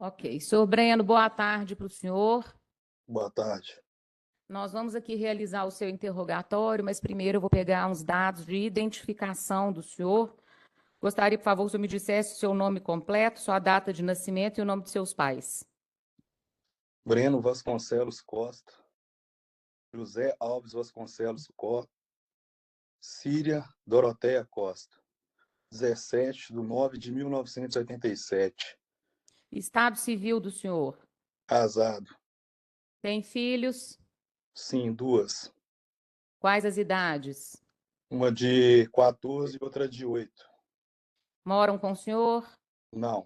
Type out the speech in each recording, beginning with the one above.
Ok. Senhor Breno, boa tarde para o senhor. Boa tarde. Nós vamos aqui realizar o seu interrogatório, mas primeiro eu vou pegar uns dados de identificação do senhor. Gostaria, por favor, que o senhor me dissesse o seu nome completo, sua data de nascimento e o nome de seus pais. Breno Vasconcelos Costa, José Alves Vasconcelos Costa, Síria Doroteia Costa, 17/9/1987. Estado civil do senhor. Casado. Tem filhos? Sim, duas. Quais as idades? Uma de 14 e outra de 8. Moram com o senhor? Não.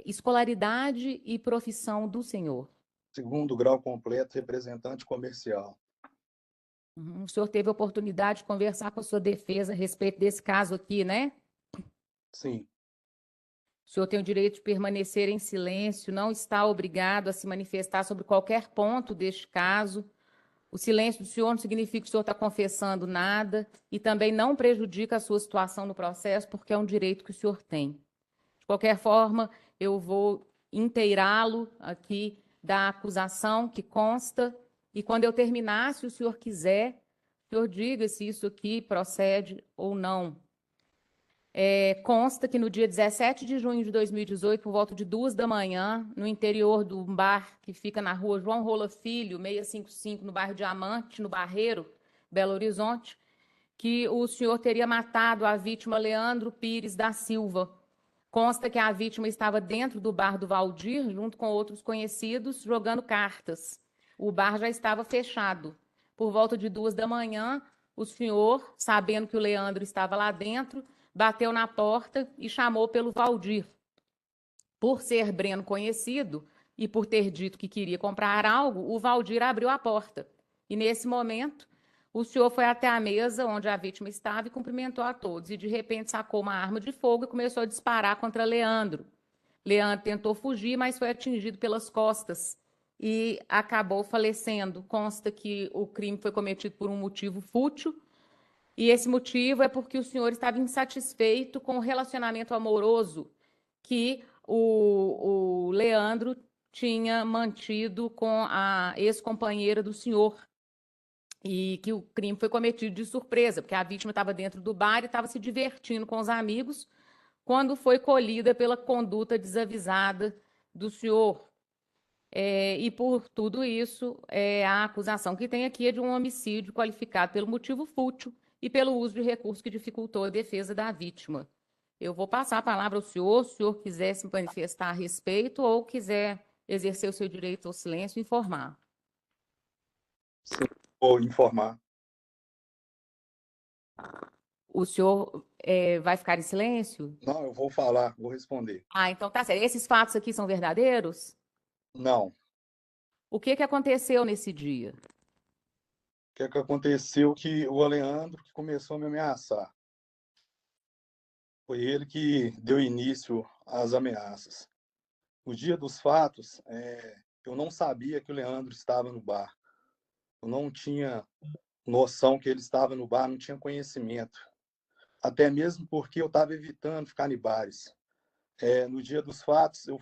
Escolaridade e profissão do senhor. Segundo grau completo, representante comercial. O senhor teve a oportunidade de conversar com a sua defesa a respeito desse caso aqui, né? Sim. O senhor tem o direito de permanecer em silêncio, não está obrigado a se manifestar sobre qualquer ponto deste caso. O silêncio do senhor não significa que o senhor está confessando nada e também não prejudica a sua situação no processo, porque é um direito que o senhor tem. De qualquer forma, eu vou inteirá-lo aqui da acusação que consta e quando eu terminar, se o senhor quiser, o senhor diga se isso aqui procede ou não. Consta que no dia 17 de junho de 2018, por volta de 2 da manhã, no interior do bar que fica na rua João Rola Filho, 655, no bairro Diamante, no Barreiro, Belo Horizonte, que o senhor teria matado a vítima Leandro Pires da Silva. Consta que a vítima estava dentro do bar do Valdir, junto com outros conhecidos, jogando cartas. O bar já estava fechado. Por volta de 2 da manhã, o senhor, sabendo que o Leandro estava lá dentro, bateu na porta e chamou pelo Valdir. Por ser Breno conhecido e por ter dito que queria comprar algo, o Valdir abriu a porta. E nesse momento, o senhor foi até a mesa onde a vítima estava e cumprimentou a todos. E de repente sacou uma arma de fogo e começou a disparar contra Leandro. Leandro tentou fugir, mas foi atingido pelas costas e acabou falecendo. Consta que o crime foi cometido por um motivo fútil e esse motivo é porque o senhor estava insatisfeito com o relacionamento amoroso que o Leandro tinha mantido com a ex-companheira do senhor. E que o crime foi cometido de surpresa, porque a vítima estava dentro do bar e estava se divertindo com os amigos, quando foi colhida pela conduta desavisada do senhor. E por tudo isso, a acusação que tem aqui é de um homicídio qualificado pelo motivo fútil e pelo uso de recurso que dificultou a defesa da vítima. Eu vou passar a palavra ao senhor, se o senhor quiser se manifestar a respeito ou quiser exercer o seu direito ao silêncio e informar. Sim, vou informar. O senhor vai ficar em silêncio? Não, eu vou falar, vou responder. Ah, então tá certo. Esses fatos aqui são verdadeiros? Não. O O que que aconteceu nesse dia? que é que aconteceu que o Leandro que começou a me ameaçar. Foi ele que deu início às ameaças. No dia dos fatos, eu não sabia que o Leandro estava no bar. Eu não tinha noção que ele estava no bar, não tinha conhecimento. Até mesmo porque eu estava evitando ficar em bares. No dia dos fatos, eu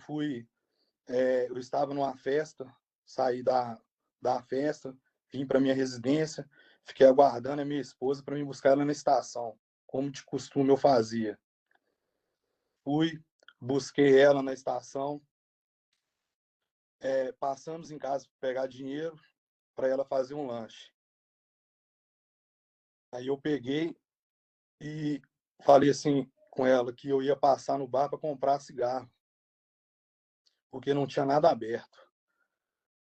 estava numa festa, saí da festa, vim para minha residência, fiquei aguardando a minha esposa para me buscar ela na estação, como de costume eu fazia. Fui, busquei ela na estação, passamos em casa para pegar dinheiro para ela fazer um lanche. Aí eu peguei e falei assim com ela que eu ia passar no bar para comprar cigarro, porque não tinha nada aberto.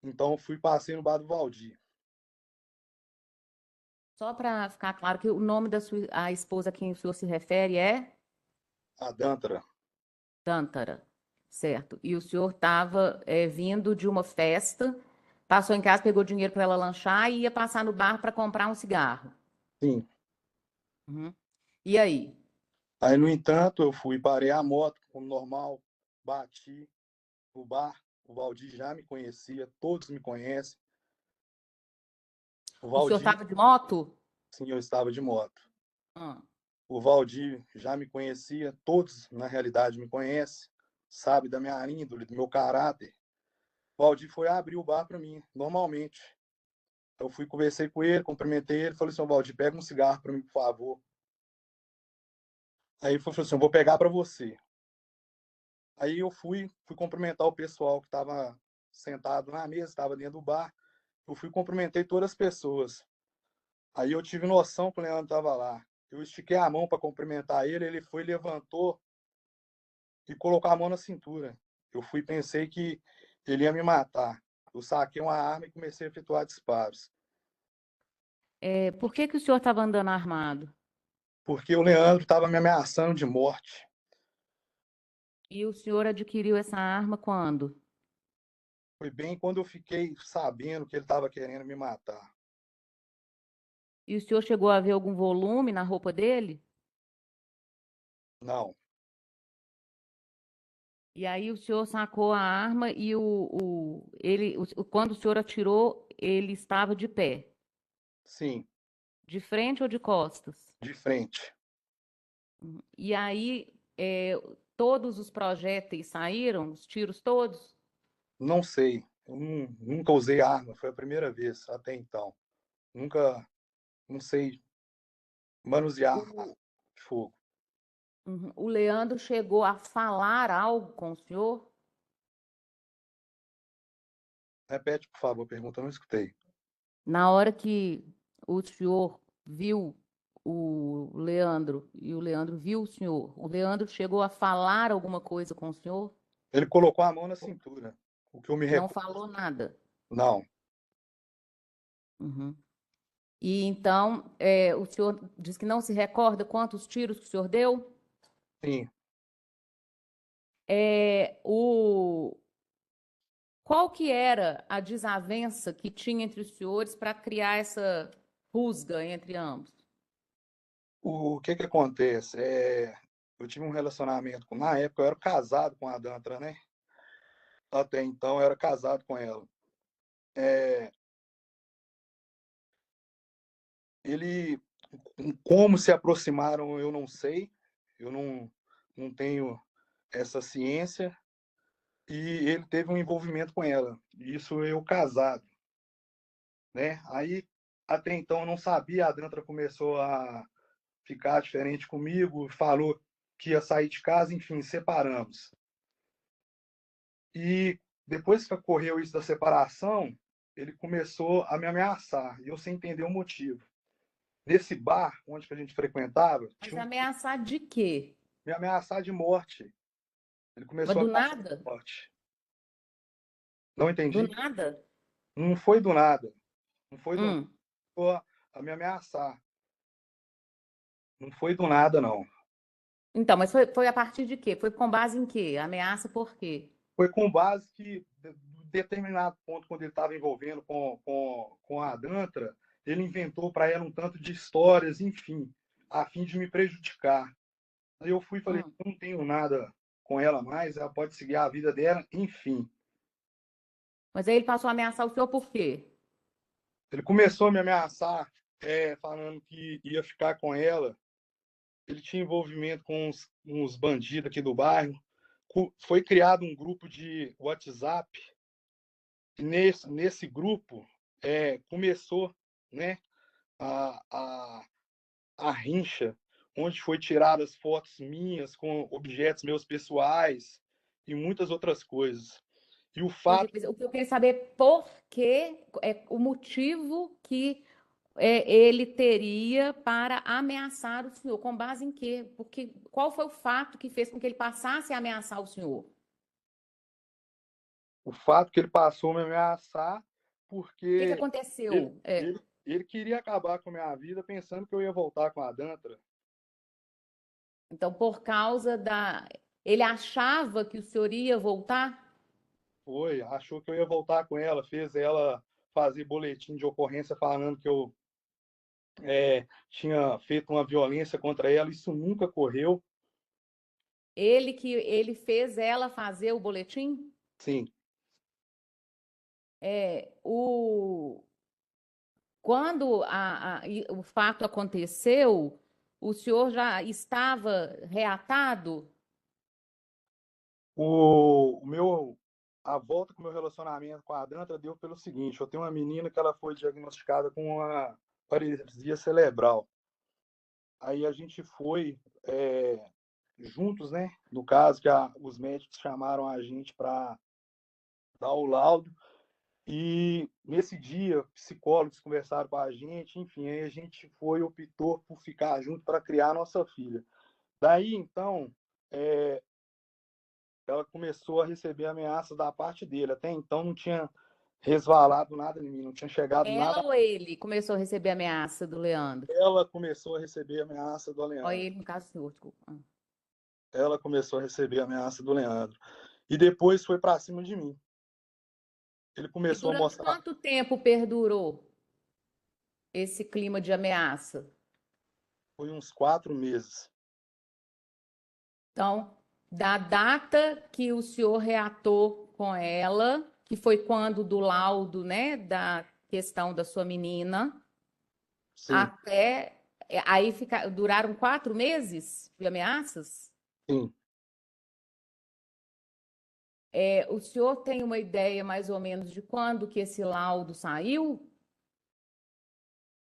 Então eu fui passei no bar do Valdir. Só para ficar claro que o nome da sua a esposa a quem o senhor se refere é A Dantara. Tântara, certo? E o senhor estava vindo de uma festa, passou em casa, pegou dinheiro para ela lanchar e ia passar no bar para comprar um cigarro. Sim. Uhum. E aí? Aí, no entanto, eu fui, parei a moto, como normal, bati no bar. O Valdir já me conhecia, todos me conhecem. O O senhor Valdir, estava de moto? sim, eu estava de moto. Ah. O Valdir já me conhecia, todos, na realidade, me conhecem. sabe, da minha índole, do meu caráter. O Valdir foi abrir o bar para mim, normalmente. Eu fui, conversei com ele, cumprimentei ele, falei assim, Valdir, pega um cigarro para mim, por favor. Aí ele falou assim, eu vou pegar para você. Aí eu fui cumprimentar o pessoal que estava sentado na mesa, estava dentro do bar. Eu fui cumprimentei todas as pessoas. Aí eu tive noção que o Leandro estava lá. Eu estiquei a mão para cumprimentar ele, ele foi, levantou e colocou a mão na cintura. Eu fui, pensei que ele ia me matar. Eu saquei uma arma e comecei a efetuar disparos. Por que que o senhor estava andando armado? Porque o Leandro estava me ameaçando de morte. E o senhor adquiriu essa arma quando? Foi bem quando eu fiquei sabendo que ele estava querendo me matar. E o senhor chegou a ver algum volume na roupa dele? Não, E aí o senhor sacou a arma e quando o senhor atirou, ele estava de pé, sim, de frente ou de costas? de frente. E aí todos os projéteis saíram, os tiros todos? Não sei. Eu nunca usei arma, foi a primeira vez até então. Nunca, não sei manusear arma O, de fogo. o Leandro chegou a falar algo com o senhor? Repete, por favor, a pergunta, eu não escutei. Na hora que o senhor viu o Leandro e o Leandro viu o Leandro chegou a falar alguma coisa com o senhor? Ele colocou a mão na cintura, o que eu me Não recordo. falou nada. Não, Uhum. E então, o senhor diz que não se recorda quantos tiros que o senhor deu? sim. É, o, qual que era a desavença que tinha entre os senhores para criar essa rusga entre ambos? O que que acontece? Eu tive um relacionamento na época eu era casado com a Dantra, né? Até então eu era casado com ela. É, ele, como se aproximaram, eu não sei. Eu não tenho essa ciência. E ele teve um envolvimento com ela. Isso eu casado, né? Aí até então eu não sabia. A Dantra começou a ficar diferente comigo, falou que ia sair de casa, enfim, separamos. E depois que ocorreu isso da separação, ele começou a me ameaçar, e eu sem entender o motivo. Nesse bar onde que a gente frequentava, Mas tinha ameaçar de quê? me ameaçar de morte. Ele Mas começou a do ameaçar de nada? morte. Não Do entendi. nada? Não foi do nada. Não foi do nada. Hum. Começou a me ameaçar. Não foi do nada, não. Então, mas foi a partir de quê? Foi com base em quê? Ameaça por quê? Foi com base que, de determinado ponto, quando ele estava envolvendo com a Dantra, ele inventou para ela um tanto de histórias, enfim, a fim de me prejudicar. Aí eu fui e falei, Hum. eu não tenho nada com ela mais, ela pode seguir a vida dela, enfim. Mas aí ele passou a ameaçar o senhor por quê? Ele começou a me ameaçar, falando que ia ficar com ela. Ele tinha envolvimento com uns bandidos aqui do bairro. Foi criado um grupo de WhatsApp. Nesse grupo começou, né, a, a, a rincha, onde foi tiradas fotos minhas com objetos meus pessoais e muitas outras coisas. E o Entendi. fato, Mas o que eu queria saber é por quê, o motivo que ele teria para ameaçar o senhor. Com base em quê? Porque qual foi o fato que fez com que ele passasse a ameaçar o senhor? o fato que ele passou a me ameaçar, O que que porque ele, aconteceu? ele queria acabar com a minha vida pensando que eu ia voltar com a Dantra. Então, por causa da. Ele achava que o senhor ia voltar? Foi, achou que eu ia voltar com ela, fez ela fazer boletim de ocorrência falando que eu tinha feito uma violência contra ela. Isso nunca ocorreu. Ele fez ela fazer o boletim? Sim, É, quando o fato aconteceu, o senhor já estava reatado? A volta com o meu relacionamento com a Danta deu pelo seguinte: eu tenho uma menina que ela foi diagnosticada com uma paralisia cerebral. Aí a gente foi juntos, né? No caso que os médicos chamaram a gente para dar o laudo. E nesse dia, psicólogos conversaram com a gente, enfim, aí a gente optou por ficar junto para criar a nossa filha. Daí, então, ela começou a receber ameaças da parte dele. Até então não tinha resvalado nada em mim, não tinha chegado Ela nada. ou ele começou a receber ameaça do Leandro? Ela começou a receber ameaça do Ou Leandro. ele, no caso, o senhor, desculpa. Ela começou a receber ameaça do Leandro. E depois foi para cima de mim. Ele E começou a durante mostrar. quanto tempo perdurou esse clima de ameaça? Foi uns 4 meses. Então, da data que o senhor reatou com ela, que foi quando do laudo, né, da questão da sua menina, Sim, até aí duraram 4 meses de ameaças? sim. O senhor tem uma ideia mais ou menos de quando que esse laudo saiu?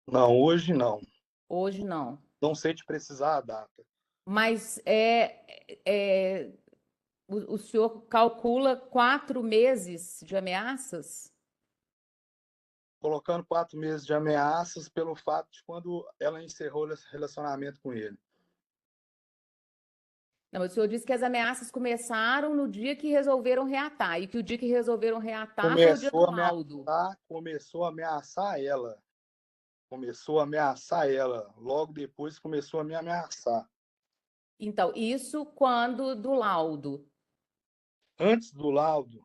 Não, hoje não. Hoje não. Não sei te precisar a data. Mas o senhor calcula 4 meses de ameaças? Colocando 4 meses de ameaças pelo fato de quando ela encerrou esse relacionamento com ele. Não, mas o senhor disse que as ameaças começaram no dia que resolveram reatar, e que o dia que resolveram reatar foi o dia do laudo. Começou a ameaçar ela. Começou a ameaçar ela. Logo depois começou a me ameaçar. Então, isso quando do laudo. Antes do laudo,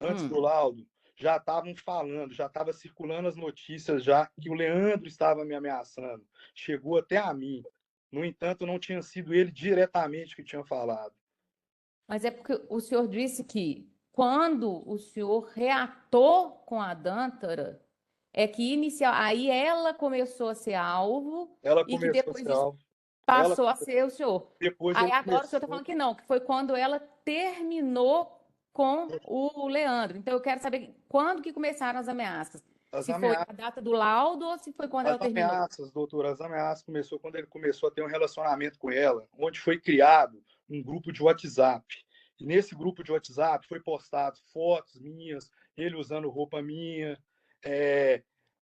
antes do Hum. laudo, já estavam falando, já estava circulando as notícias já que o Leandro estava me ameaçando. Chegou até a mim. No entanto, não tinha sido ele diretamente que tinha falado. Mas é porque o senhor disse que quando o senhor reatou com a Dântara, é que aí ela começou a ser alvo Ela e que começou a depois ser isso alvo. Ela, passou a ser o senhor. depois Aí ele agora o senhor está começou falando que não, que foi quando ela terminou com o Leandro. Então eu quero saber quando que começaram as ameaças. as Se foi ameaças. a data do laudo ou se foi quando As ela terminou. ameaças, doutora, as ameaças começou quando ele começou a ter um relacionamento com ela, onde foi criado um grupo de WhatsApp. E nesse grupo de WhatsApp foi postado fotos minhas, ele usando roupa minha, é,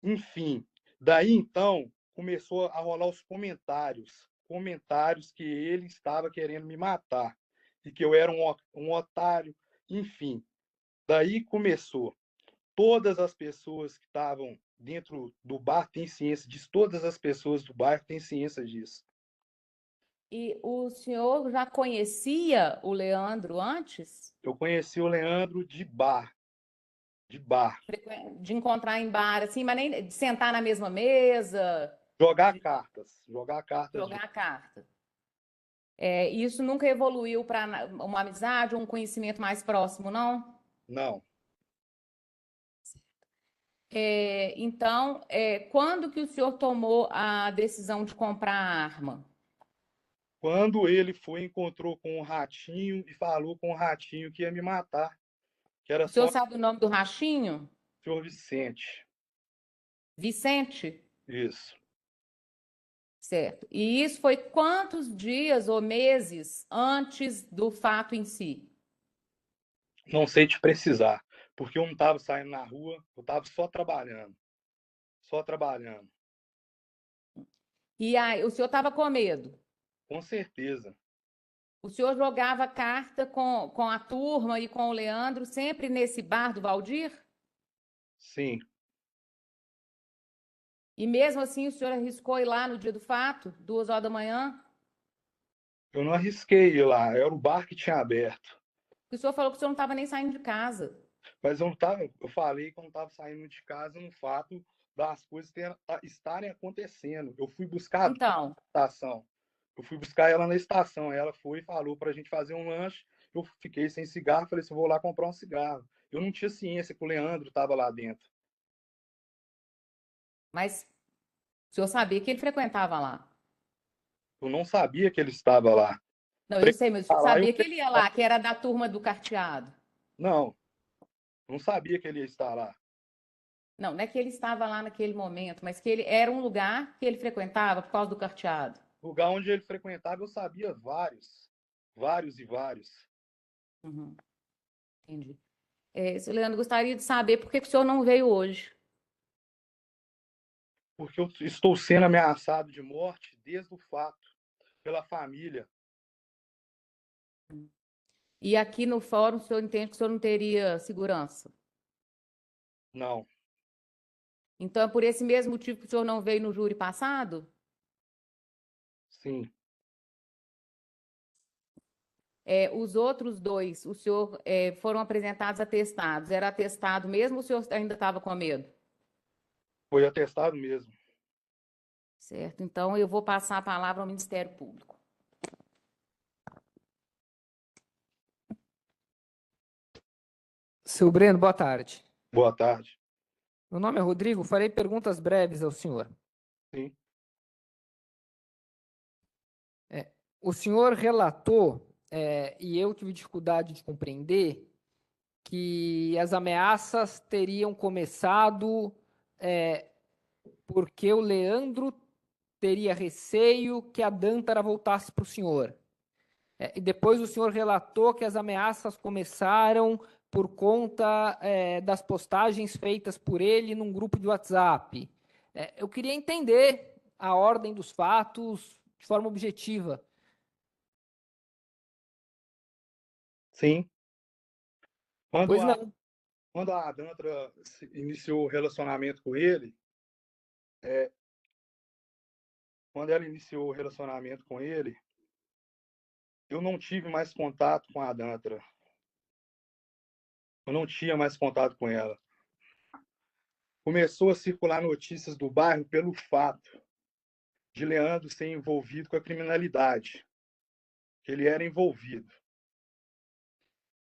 enfim. Daí então começou a rolar os comentários que ele estava querendo me matar e que eu era um otário, enfim. Daí começou. Todas as pessoas que estavam dentro do bar têm ciência disso, todas as pessoas do bar têm ciência disso. E o senhor já conhecia o Leandro antes? Eu conheci o Leandro de bar, De encontrar em bar, assim, mas nem de sentar na mesma mesa, de jogar cartas de jogar a carta. Isso nunca evoluiu para uma amizade ou um conhecimento mais próximo, não? não. Então, quando que o senhor tomou a decisão de comprar a arma? Quando ele foi encontrou com o ratinho e falou com o ratinho que ia me matar, que era O senhor só o sabe o nome do rachinho? senhor Vicente. Vicente? Isso. Certo. E isso foi quantos dias ou meses antes do fato em si? Não sei te precisar, porque eu não estava saindo na rua, eu estava só trabalhando, só trabalhando. E aí, o senhor estava com medo? Com certeza. O senhor jogava carta com a turma e com o Leandro sempre nesse bar do Valdir? Sim. E mesmo assim o senhor arriscou ir lá no dia do fato, 2 horas da manhã? Eu não arrisquei ir lá, era o bar que tinha aberto. Porque o senhor falou que o senhor não estava nem saindo de casa. Mas eu não tava, eu falei que eu não estava saindo de casa no fato das coisas estarem acontecendo. Eu fui buscar a Dani Então, na estação. Eu fui buscar ela na estação. Ela foi e falou para a gente fazer um lanche. Eu fiquei sem cigarro, falei assim, vou lá comprar um cigarro. Eu não tinha ciência que o Leandro estava lá dentro. mas o senhor sabia que ele frequentava lá. Eu não sabia que ele estava lá. Não, eu sei, mas o senhor Lá, eu sabia que ele ia lá, que era da turma do carteado. não, não sabia que ele ia estar lá. Não, não é que ele estava lá naquele momento, mas que ele era um lugar que ele frequentava por causa do carteado. O lugar onde ele frequentava, eu sabia vários, vários e vários. Uhum, entendi. Seu Leandro, gostaria de saber por que que o senhor não veio hoje. Porque eu estou sendo ameaçado de morte desde o fato, pela família. E aqui no fórum, o senhor entende que o senhor não teria segurança. Não, Então, é por esse mesmo motivo que o senhor não veio no júri passado? sim. Os outros dois, o senhor foram apresentados atestados. Era atestado mesmo ou o senhor ainda estava com medo? Foi atestado mesmo. Certo. Então, eu vou passar a palavra ao Ministério Público. Seu Breno, boa tarde. Boa tarde. Meu nome é Rodrigo, farei perguntas breves ao senhor. Sim, O senhor relatou, e eu tive dificuldade de compreender, que as ameaças teriam começado porque o Leandro teria receio que a Dântara voltasse para o senhor. E depois o senhor relatou que as ameaças começaram por conta das postagens feitas por ele num grupo de WhatsApp. Eu queria entender a ordem dos fatos de forma objetiva. sim. Quando Pois a, não. quando a Dantra iniciou o relacionamento com ele, é, quando ela iniciou o relacionamento com ele, eu não tive mais contato com a Dantra. Eu não tinha mais contato com ela. Começou a circular notícias do bairro pelo fato de Leandro ser envolvido com a criminalidade, que ele era envolvido.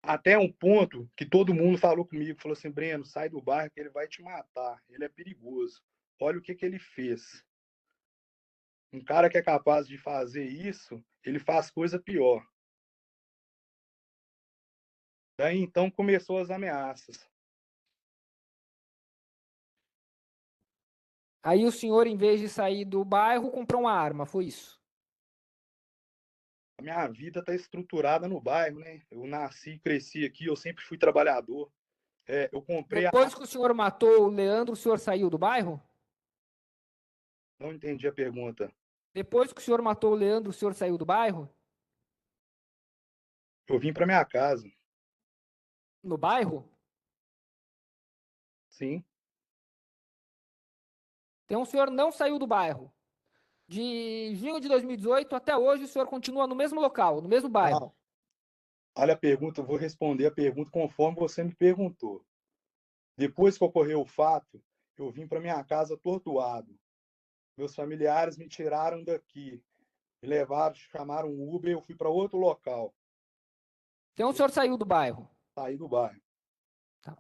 Até um ponto que todo mundo falou comigo, falou assim, Breno, sai do bairro que ele vai te matar, ele é perigoso. Olha o que ele fez. Um cara que é capaz de fazer isso, ele faz coisa pior. Daí então começou as ameaças. Aí o senhor, em vez de sair do bairro, comprou uma arma, foi isso? A minha vida está estruturada no bairro, né? Eu nasci, cresci aqui, eu sempre fui trabalhador. Eu comprei a. Depois que o senhor matou o Leandro, o senhor saiu do bairro? Não entendi a pergunta. Depois que o senhor matou o Leandro, o senhor saiu do bairro? Eu vim para minha casa. No bairro? Sim. Então o senhor não saiu do bairro. De junho de 2018 até hoje, o senhor continua no mesmo local, no mesmo Ah, bairro. olha a pergunta, eu vou responder a pergunta conforme você me perguntou. Depois que ocorreu o fato, eu vim para minha casa atordoado. Meus familiares me tiraram daqui, me levaram, chamaram um Uber, eu fui para outro local, Então o senhor saiu do bairro. saí do bairro. Tá.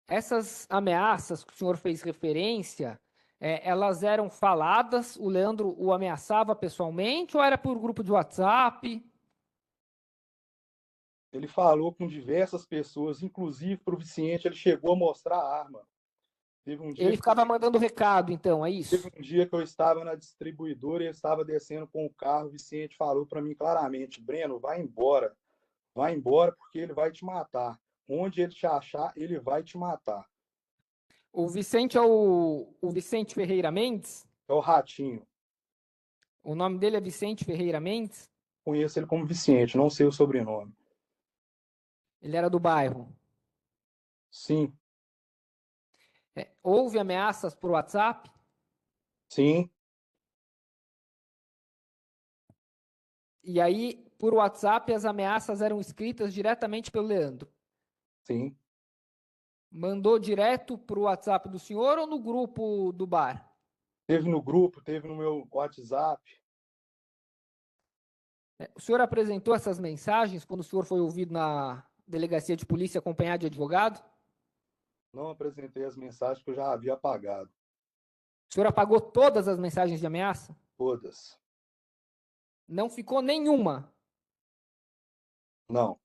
Essas ameaças que o senhor fez referência, elas eram faladas, o Leandro o ameaçava pessoalmente ou era por grupo de WhatsApp? Ele falou com diversas pessoas, inclusive para o Vicente, ele chegou a mostrar a arma. Teve um dia, Ele ficava mandando recado, então, é teve isso? um dia que eu estava na distribuidora e eu estava descendo com o carro, o Vicente falou para mim claramente, Breno, vai embora porque ele vai te matar. Onde ele te achar, ele vai te matar. O Vicente é o Vicente Ferreira Mendes? É o Ratinho. O nome dele é Vicente Ferreira Mendes? Conheço ele como Vicente, não sei o sobrenome. Ele era do bairro. Sim, Houve ameaças por WhatsApp? sim, E aí, por WhatsApp, as ameaças eram escritas diretamente pelo Leandro. sim. Mandou direto para o WhatsApp do senhor ou no grupo do bar? Teve no grupo, teve no meu WhatsApp. O senhor apresentou essas mensagens quando o senhor foi ouvido na delegacia de polícia acompanhado de advogado? Não apresentei as mensagens que eu já havia apagado, O senhor apagou todas as mensagens de ameaça? todas. Não ficou nenhuma? Não,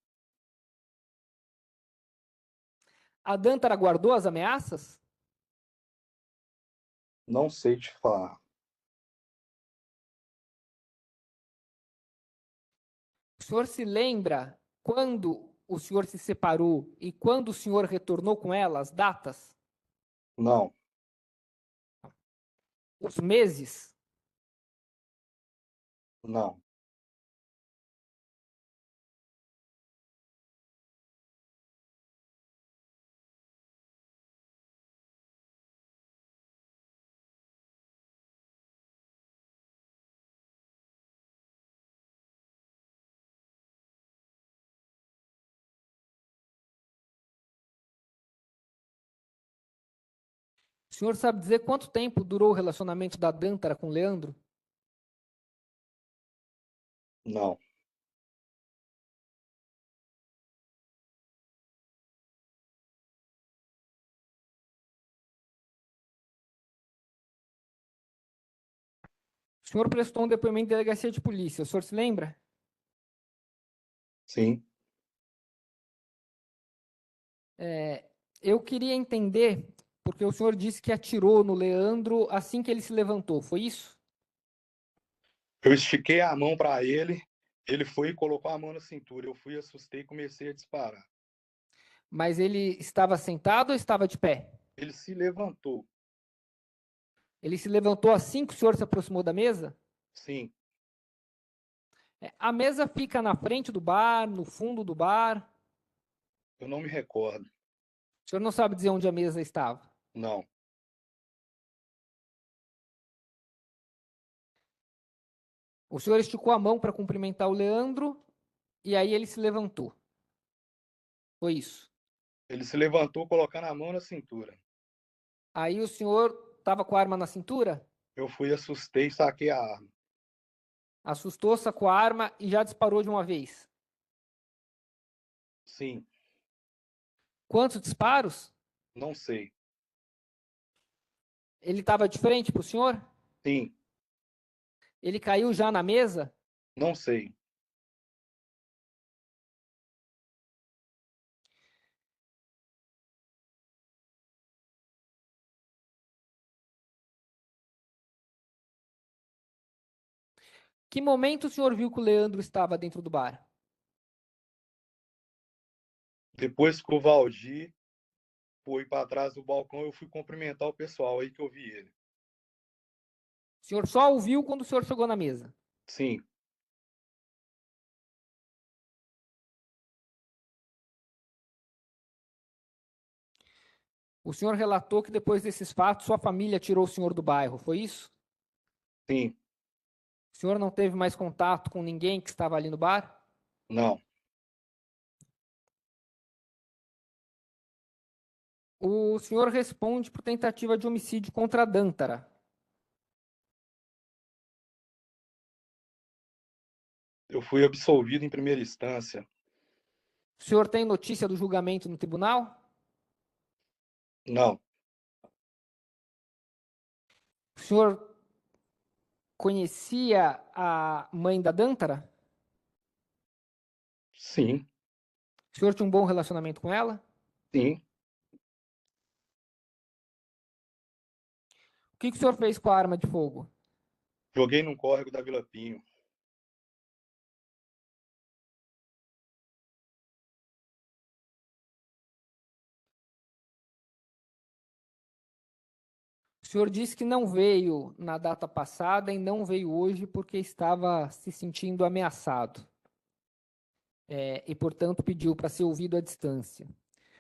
A Dântara guardou as ameaças? não sei te falar. O senhor se lembra quando o senhor se separou e quando o senhor retornou com ela, as datas? Não, Os meses? não. O senhor sabe dizer quanto tempo durou o relacionamento da Dântara com o Leandro? Não, O senhor prestou um depoimento em delegacia de polícia, o senhor se lembra? sim. Eu queria entender, porque o senhor disse que atirou no Leandro assim que ele se levantou, foi isso? Eu estiquei a mão para ele foi e colocou a mão na cintura. Eu fui, assustei e comecei a disparar. Mas ele estava sentado ou estava de pé? Ele se levantou, Ele se levantou assim que o senhor se aproximou da mesa? sim. A mesa fica na frente do bar, no fundo do bar. Eu não me recordo. O senhor não sabe dizer onde a mesa estava? Não, O senhor esticou a mão para cumprimentar o Leandro e aí ele se levantou. Foi isso. ele se levantou colocando a mão na cintura. Aí o senhor estava com a arma na cintura? Eu fui, assustei e saquei a arma. Assustou, sacou a arma e já disparou de uma vez. Sim, Quantos disparos? não sei. Ele estava de frente para o senhor? Sim, Ele caiu já na mesa? não sei. Que momento o senhor viu que o Leandro estava dentro do bar? Depois que o Valdir foi para trás do balcão, eu fui cumprimentar o pessoal aí que eu vi ele. O senhor só o viu quando o senhor chegou na mesa? Sim, O senhor relatou que depois desses fatos sua família tirou o senhor do bairro, foi isso? sim, O senhor não teve mais contato com ninguém que estava ali no bar? não. O senhor responde por tentativa de homicídio contra a Dântara. Eu fui absolvido em primeira instância. O senhor tem notícia do julgamento no tribunal? Não, O senhor conhecia a mãe da Dântara? sim, O senhor tinha um bom relacionamento com ela? sim. O que o senhor fez com a arma de fogo? Joguei num córrego da Vila Pinho. O senhor disse que não veio na data passada e não veio hoje porque estava se sentindo ameaçado. E, portanto, pediu para ser ouvido à distância.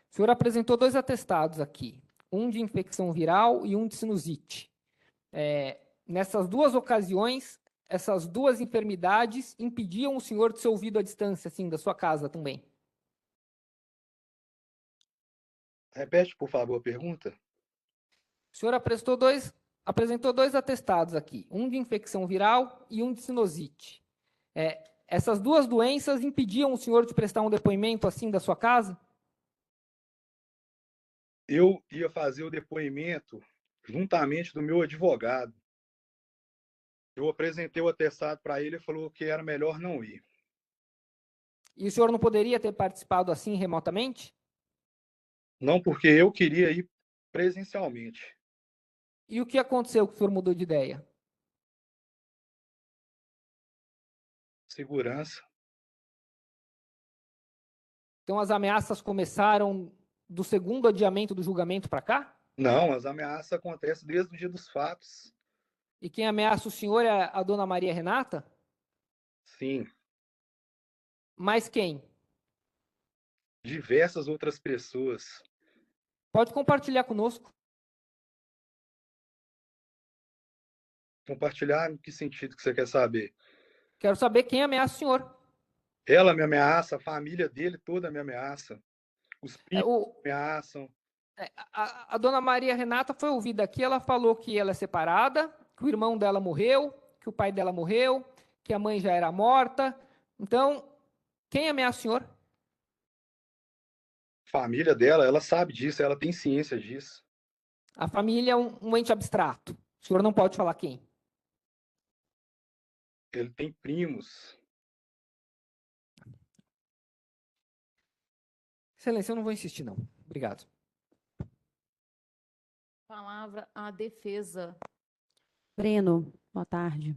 O senhor apresentou dois atestados aqui, um de infecção viral e um de sinusite. Nessas duas ocasiões, essas duas enfermidades impediam o senhor de ser ouvido à distância, assim, da sua casa também. Repete, por favor, a pergunta. O senhor apresentou dois atestados aqui, um de infecção viral e um de sinusite. Essas duas doenças impediam o senhor de prestar um depoimento assim da sua casa? Eu ia fazer o depoimento juntamente do meu advogado. Eu apresentei o atestado para ele e falou que era melhor não ir. E o senhor não poderia ter participado assim remotamente? Não porque eu queria ir presencialmente. E o que aconteceu que o senhor mudou de ideia? Segurança. Então as ameaças começaram do segundo adiamento do julgamento para cá? Não, as ameaças acontecem desde o dia dos fatos. E quem ameaça o senhor é a dona Maria Renata? Sim, Mas quem? diversas outras pessoas. Pode compartilhar conosco. Compartilhar em que sentido que você quer saber? Quero saber quem ameaça o senhor. Ela me ameaça, a família dele toda me ameaça. Os É, primos me ameaçam. a dona Maria Renata foi ouvida aqui, ela falou que ela é separada, que o irmão dela morreu, que o pai dela morreu, que a mãe já era morta. Então, quem ameaça o senhor? A família dela, ela sabe disso, ela tem ciência disso. A família é um ente abstrato. O senhor não pode falar quem. Ele tem primos. Excelência, eu não vou insistir, não. Obrigado. Palavra à defesa. Breno, boa tarde.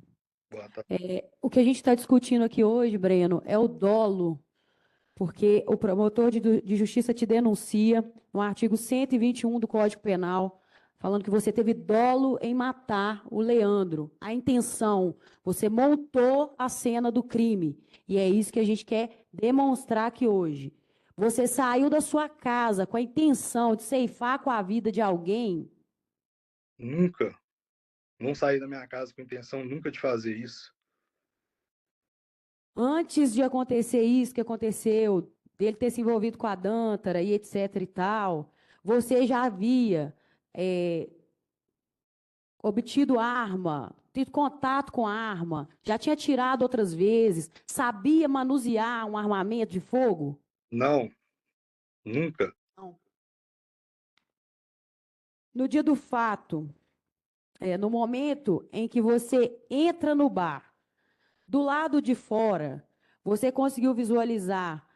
Boa tarde. O que a gente está discutindo aqui hoje, Breno, é o dolo, porque o promotor de justiça te denuncia no artigo 121 do Código Penal, falando que você teve dolo em matar o Leandro. A intenção, você montou a cena do crime. E é isso que a gente quer demonstrar aqui hoje. Você saiu da sua casa com a intenção de ceifar com a vida de alguém. Nunca. Não saí da minha casa com intenção nunca de fazer isso. Antes de acontecer isso que aconteceu, dele ter se envolvido com a Dântara e etc e tal, você já havia obtido arma, tido contato com arma, já tinha tirado outras vezes, sabia manusear um armamento de fogo? Não, nunca. Não. No dia do fato, no momento em que você entra no bar, do lado de fora, você conseguiu visualizar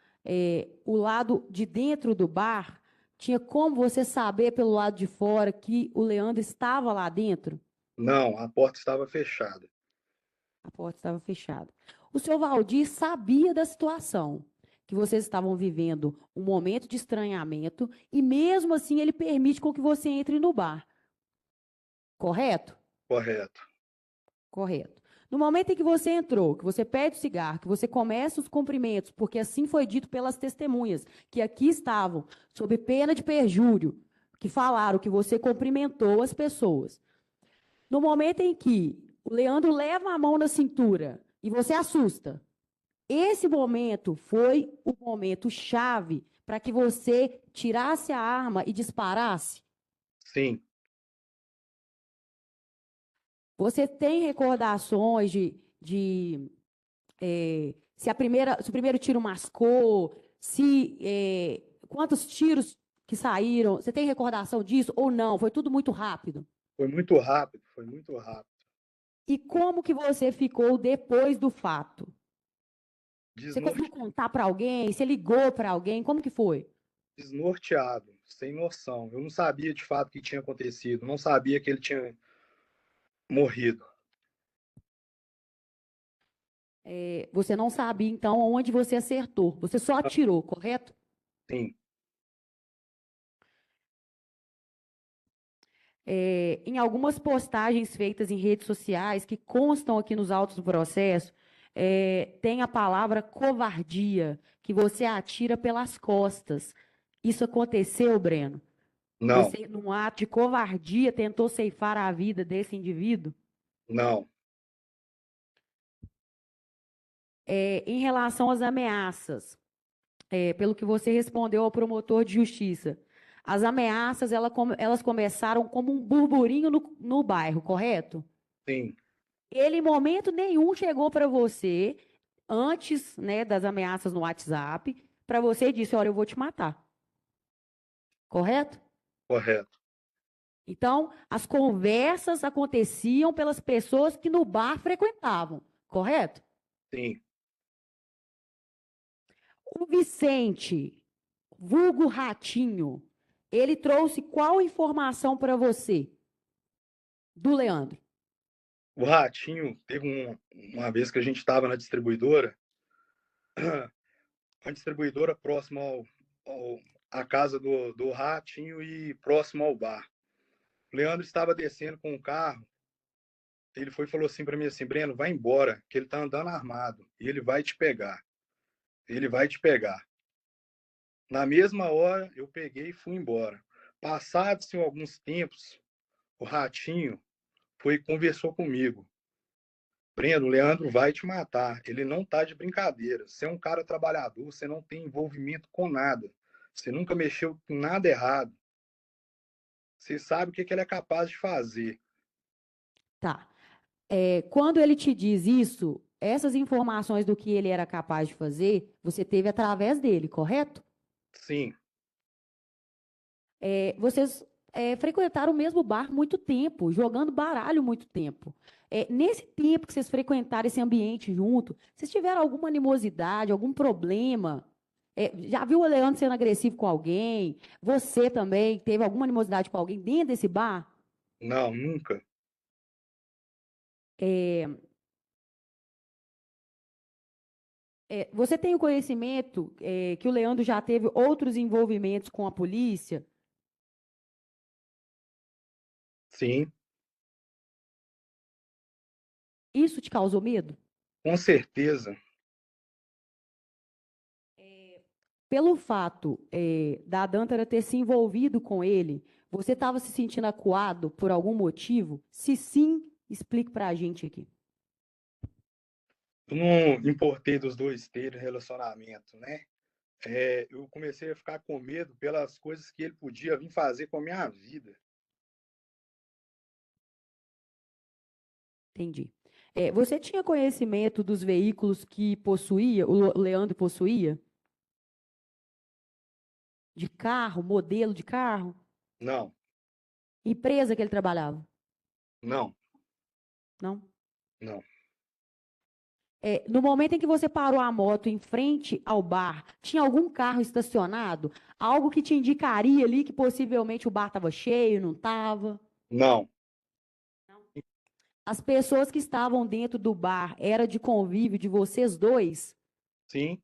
o lado de dentro do bar? Tinha como você saber pelo lado de fora que o Leandro estava lá dentro? Não, a porta estava fechada. A porta estava fechada. O senhor Valdir sabia da situação, que vocês estavam vivendo um momento de estranhamento, e mesmo assim ele permite com que você entre no bar. Correto? Correto. Correto. No momento em que você entrou, que você pede o cigarro, que você começa os cumprimentos, porque assim foi dito pelas testemunhas, que aqui estavam, sob pena de perjúrio, que falaram que você cumprimentou as pessoas. No momento em que o Leandro leva a mão na cintura e você assusta, esse momento foi o momento chave para que você tirasse a arma e disparasse? Sim. Você tem recordações se o primeiro tiro mascou, quantos tiros que saíram? Você tem recordação disso ou não? Foi tudo muito rápido? Foi muito rápido, foi muito rápido. E como que você ficou depois do fato? Você conseguiu contar para alguém? Você ligou para alguém? Como que foi? Desnorteado, sem noção. Eu não sabia de fato o que tinha acontecido, não sabia que ele tinha morrido. Você não sabia, então, onde você acertou. Você só atirou, correto? Sim. Em algumas postagens feitas em redes sociais, que constam aqui nos autos do processo, tem a palavra covardia, que você atira pelas costas. Isso aconteceu, Breno? Não, Você, num ato de covardia, tentou ceifar a vida desse indivíduo? não. Em relação às ameaças, pelo que você respondeu ao promotor de justiça, as ameaças elas começaram como um burburinho no bairro, correto? Sim. Ele, em momento nenhum, chegou para você antes, né, das ameaças no WhatsApp, para você e disse, olha, eu vou te matar. Correto? Correto. Então, as conversas aconteciam pelas pessoas que no bar frequentavam, correto? Sim. O Vicente, vulgo Ratinho, ele trouxe qual informação para você do Leandro? O Ratinho, teve uma vez que a gente estava na distribuidora, a distribuidora próxima à casa do Ratinho e próximo ao bar. O Leandro estava descendo com o carro, ele foi e falou assim para mim assim, Breno, vai embora, que ele tá andando armado e ele vai te pegar. Ele vai te pegar. Na mesma hora, eu peguei e fui embora. Passados alguns tempos, o Ratinho foi e conversou comigo. Breno, o Leandro vai te matar. Ele não tá de brincadeira. Você é um cara trabalhador, você não tem envolvimento com nada. Você nunca mexeu com nada errado. Você sabe o que ele é capaz de fazer. Tá. Quando ele te diz isso, essas informações do que ele era capaz de fazer, você teve através dele, correto? Sim, Vocês frequentaram o mesmo bar muito tempo, jogando baralho muito tempo. Nesse tempo que vocês frequentaram esse ambiente junto, vocês tiveram alguma animosidade, algum problema? Já viu o Leandro sendo agressivo com alguém? Você também teve alguma animosidade com alguém dentro desse bar? não, nunca. Você tem o conhecimento que o Leandro já teve outros envolvimentos com a polícia? Sim, Isso te causou medo? com certeza. Pelo fato da Dântara ter se envolvido com ele, você estava se sentindo acuado por algum motivo? Se sim, explique para a gente aqui. Eu não importei dos dois terem relacionamento, né? Eu comecei a ficar com medo pelas coisas que ele podia vir fazer com a minha vida. Entendi. Você tinha conhecimento dos veículos que possuía, o Leandro possuía? De carro, modelo de carro? Não, Empresa que ele trabalhava? não, Não? não. No momento em que você parou a moto em frente ao bar, tinha algum carro estacionado? Algo que te indicaria ali que possivelmente o bar estava cheio, não estava? Não, As pessoas que estavam dentro do bar, era de convívio de vocês dois? sim,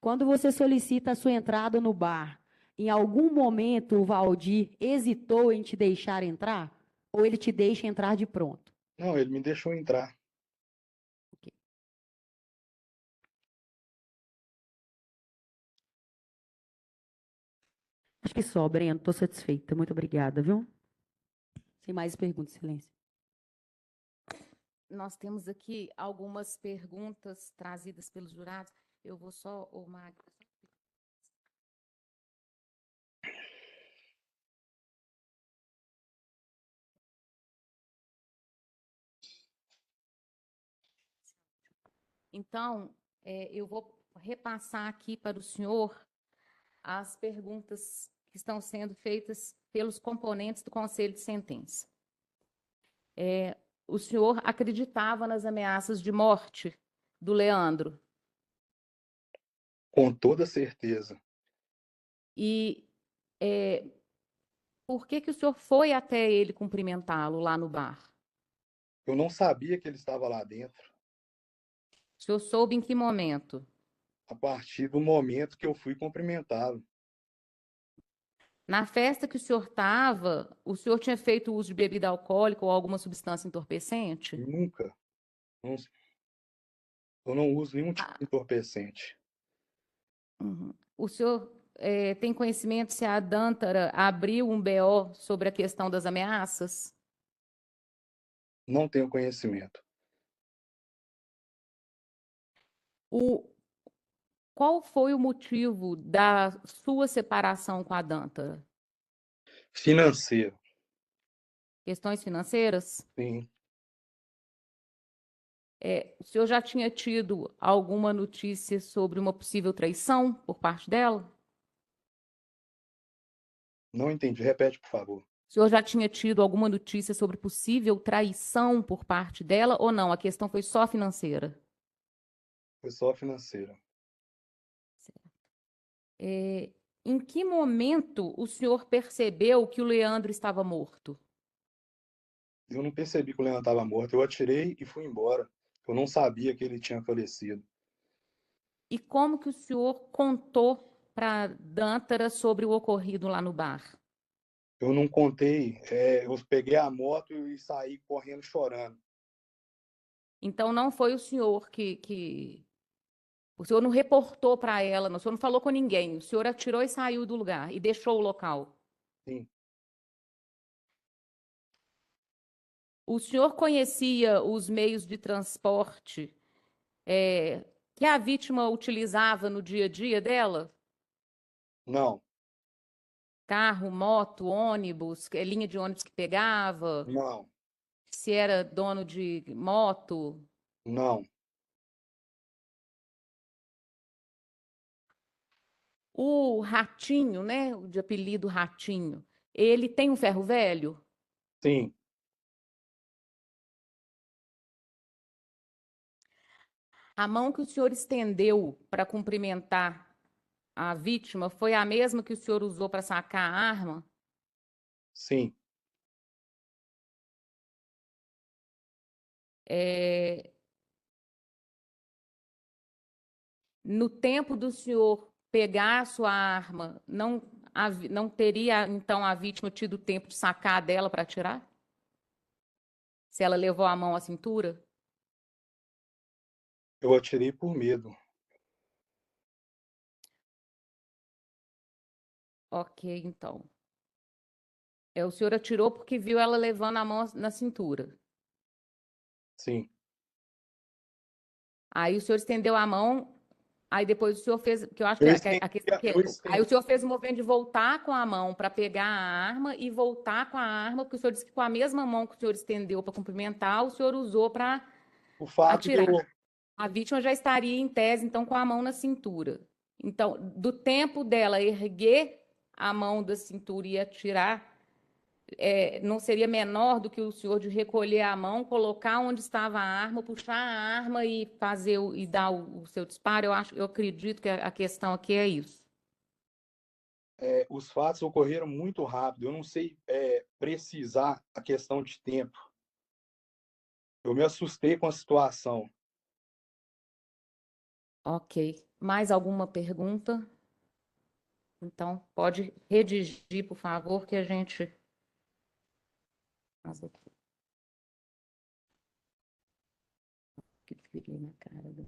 Quando você solicita a sua entrada no bar, em algum momento o Valdir hesitou em te deixar entrar? Ou ele te deixa entrar de pronto? não, ele me deixou entrar. Ok. Acho que só, Breno. Estou satisfeita. Muito obrigada, viu? Sem mais perguntas, silêncio. Nós temos aqui algumas perguntas trazidas pelos jurados. Eu vou só, ô Magda. Então, eu vou repassar aqui para o senhor as perguntas que estão sendo feitas pelos componentes do Conselho de Sentença. O senhor acreditava nas ameaças de morte do Leandro? Com toda certeza. E por que que o senhor foi até ele cumprimentá-lo lá no bar? Eu não sabia que ele estava lá dentro. O senhor soube em que momento? A partir do momento que eu fui cumprimentá-lo. Na festa que o senhor estava, o senhor tinha feito uso de bebida alcoólica ou alguma substância entorpecente? Nunca. Não- eu não uso nenhum tipo de entorpecente. Uhum. O senhor tem conhecimento se a Dântara abriu um BO sobre a questão das ameaças? Não tenho conhecimento. Qual foi o motivo da sua separação com a Dântara? Financeiro, Questões financeiras? sim. O senhor já tinha tido alguma notícia sobre uma possível traição por parte dela? Não entendi. Repete, por favor. O senhor já tinha tido alguma notícia sobre possível traição por parte dela ou não? A questão foi só financeira? Foi só financeira. É, em que momento o senhor percebeu que o Leandro estava morto? Eu não percebi que o Leandro estava morto. Eu atirei e fui embora. Eu não sabia que ele tinha falecido. E como que o senhor contou para Dântara sobre o ocorrido lá no bar? Eu não contei. Eu peguei a moto e saí correndo chorando. Então não foi o senhor que... O senhor não reportou para ela, o senhor não falou com ninguém. O senhor atirou e saiu do lugar e deixou o local. Sim, O senhor conhecia os meios de transporte que a vítima utilizava no dia a dia dela? não, Carro, moto, ônibus, linha de ônibus que pegava? não, Se era dono de moto? não. O Ratinho, né, de apelido Ratinho, ele tem um ferro velho? Sim, A mão que o senhor estendeu para cumprimentar a vítima foi a mesma que o senhor usou para sacar a arma? sim. É, no tempo do senhor pegar a sua arma, não teria então a vítima tido tempo de sacar dela para atirar? Se ela levou a mão à cintura? Eu atirei por medo. Ok, então. O senhor atirou porque viu ela levando a mão na cintura. Sim. Aí o senhor estendeu a mão, aí depois o senhor fez, que eu acho que Eu a estendi, questão que eu aí o estendi. senhor fez o movimento de voltar com a mão para pegar a arma e voltar com a arma, porque o senhor disse que com a mesma mão que o senhor estendeu para cumprimentar, o senhor usou para O fato de eu, atirar. A vítima já estaria em tese, então, com a mão na cintura. Então, do tempo dela erguer a mão da cintura e atirar, não seria menor do que o senhor de recolher a mão, colocar onde estava a arma, puxar a arma e fazer e dar o seu disparo? Eu acredito que a questão aqui é isso. os fatos ocorreram muito rápido. Eu não sei precisar a questão de tempo. Eu me assustei com a situação. Ok. Mais alguma pergunta? Então, pode redigir, por favor, que a gente faz aqui. Que frio na cara do...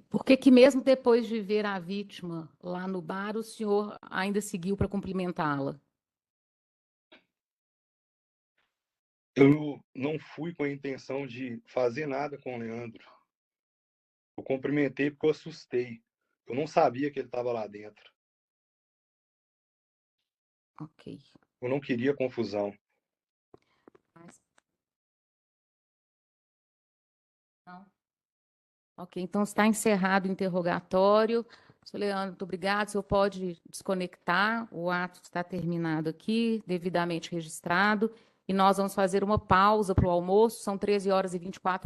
Por que que mesmo depois de ver a vítima lá no bar, o senhor ainda seguiu para cumprimentá-la? Eu não fui com a intenção de fazer nada com o Leandro. Eu cumprimentei porque eu assustei. Eu não sabia que ele estava lá dentro. Ok. Eu não queria confusão. Não. Ok, então está encerrado o interrogatório. Senhor Leandro, muito obrigado. O senhor pode desconectar. O ato está terminado aqui, devidamente registrado. E nós vamos fazer uma pausa para o almoço. São 13h24.